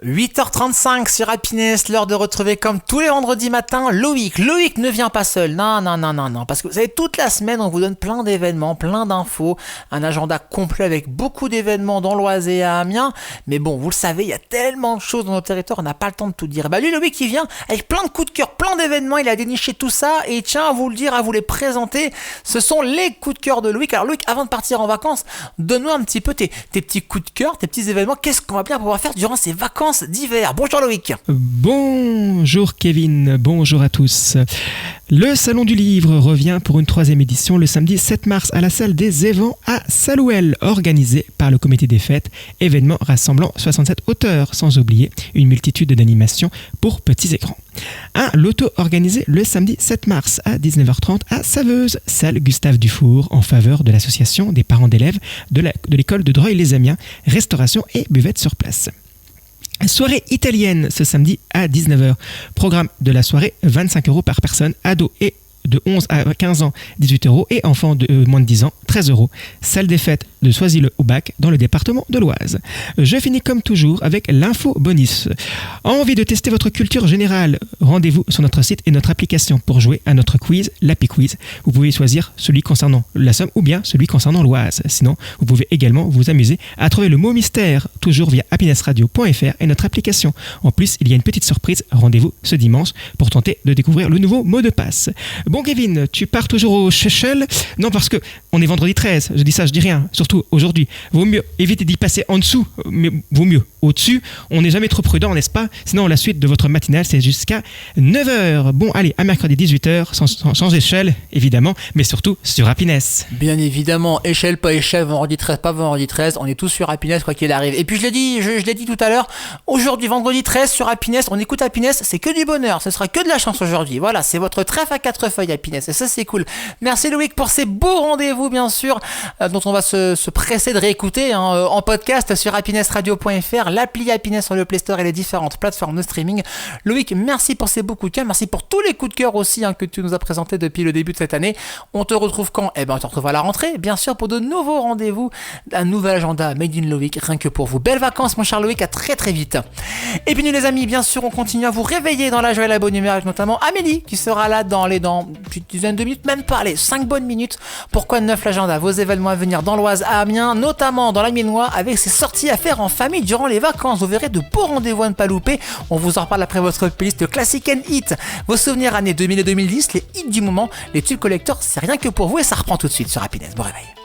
8h35 sur Happiness, l'heure de retrouver comme tous les vendredis matins Loïc. Loïc ne vient pas seul, non, parce que vous savez, toute la semaine on vous donne plein d'événements, plein d'infos, un agenda complet avec beaucoup d'événements dans l'Oise et à Amiens. Mais bon, vous le savez, il y a tellement de choses dans nos territoires, on n'a pas le temps de tout dire. Lui, Loïc, il vient avec plein de coups de cœur, plein d'événements, il a déniché tout ça et il tient à vous le dire, à vous les présenter. Ce sont les coups de cœur de Loïc. Alors Loïc, avant de partir en vacances, donne-nous un petit peu tes petits coups de cœur, tes petits événements. Qu'est-ce qu'on va bien pouvoir faire durant ces vacances d'hiver? Bonjour Loïc. Bonjour Kevin, bonjour à tous. Le Salon du Livre revient pour une 3e édition le samedi 7 mars à la salle des Évents à Salouel, organisé par le comité des fêtes, événement rassemblant 67 auteurs, sans oublier une multitude d'animations pour petits écrans. Un loto organisé le samedi 7 mars à 19h30 à Saveuse, salle Gustave Dufour, en faveur de l'association des parents d'élèves de l'école de Dreuil-les-Amiens, restauration et buvette sur place. Soirée italienne ce samedi à 19h. Programme de la soirée, 25 € par personne, ados et de 11 à 15 ans, 18 € et enfants de moins de 10 ans, 13 €. Salle des fêtes de Soisy-le-Aubac dans le département de l'Oise. Je finis comme toujours avec l'info bonus. Envie de tester votre culture générale? Rendez-vous sur notre site et notre application pour jouer à notre quiz, l'Happy Quiz. Vous pouvez choisir celui concernant la Somme ou bien celui concernant l'Oise. Sinon, vous pouvez également vous amuser à trouver le mot mystère, toujours via happinessradio.fr et notre application. En plus, il y a une petite surprise. Rendez-vous ce dimanche pour tenter de découvrir le nouveau mot de passe. Bon Kevin, tu pars toujours aux Seychelles? Non, parce que on est vendredi 13, je dis rien, surtout aujourd'hui. Vaut mieux éviter d'y passer en dessous, mais vaut mieux au-dessus. On n'est jamais trop prudent, n'est-ce pas? Sinon, la suite de votre matinale, c'est jusqu'à 9h. Bon, allez, à mercredi 18h, sans échelle, évidemment, mais surtout sur Happiness. Bien évidemment, échelle, pas échelle, vendredi 13, pas vendredi 13, on est tous sur Happiness, quoi qu'il arrive. Et puis je l'ai dit tout à l'heure, aujourd'hui, vendredi 13, sur Happiness, on écoute Happiness, c'est que du bonheur, ce sera que de la chance aujourd'hui. Voilà, c'est votre trèfle à 4 feuilles Happiness, et ça c'est cool. Merci Loïc pour ces beaux rendez-vous, bien sûr, dont on va se presser de réécouter en podcast sur happinessradio.fr, l'appli Happiness sur le Play Store et les différentes plateformes de streaming. Loïc, merci pour ces beaux coups de cœur, merci pour tous les coups de cœur aussi que tu nous as présentés depuis le début de cette année. On te retrouve quand? On te retrouve à la rentrée, bien sûr, pour de nouveaux rendez-vous, un nouvel agenda Made in Loïc, rien que pour vous. Belles vacances mon cher Loïc, à très très vite. Et puis nous les amis, bien sûr, on continue à vous réveiller dans la joie et la bonne humeur, avec notamment Amélie qui sera là dans une dizaine de minutes, même pas, allez, 5 bonnes minutes. Pourquoi 9 l'agenda? Vos événements à venir dans l'Oise, à Amiens, notamment dans l'Amiénois, avec ses sorties à faire en famille durant les vacances. Vous verrez de beaux rendez-vous à ne pas louper. On vous en reparle après votre playlist Classic and Hit. Vos souvenirs années 2000 et 2010, les hits du moment, les tubes collecteurs, c'est rien que pour vous et ça reprend tout de suite sur Happiness. Bon réveil.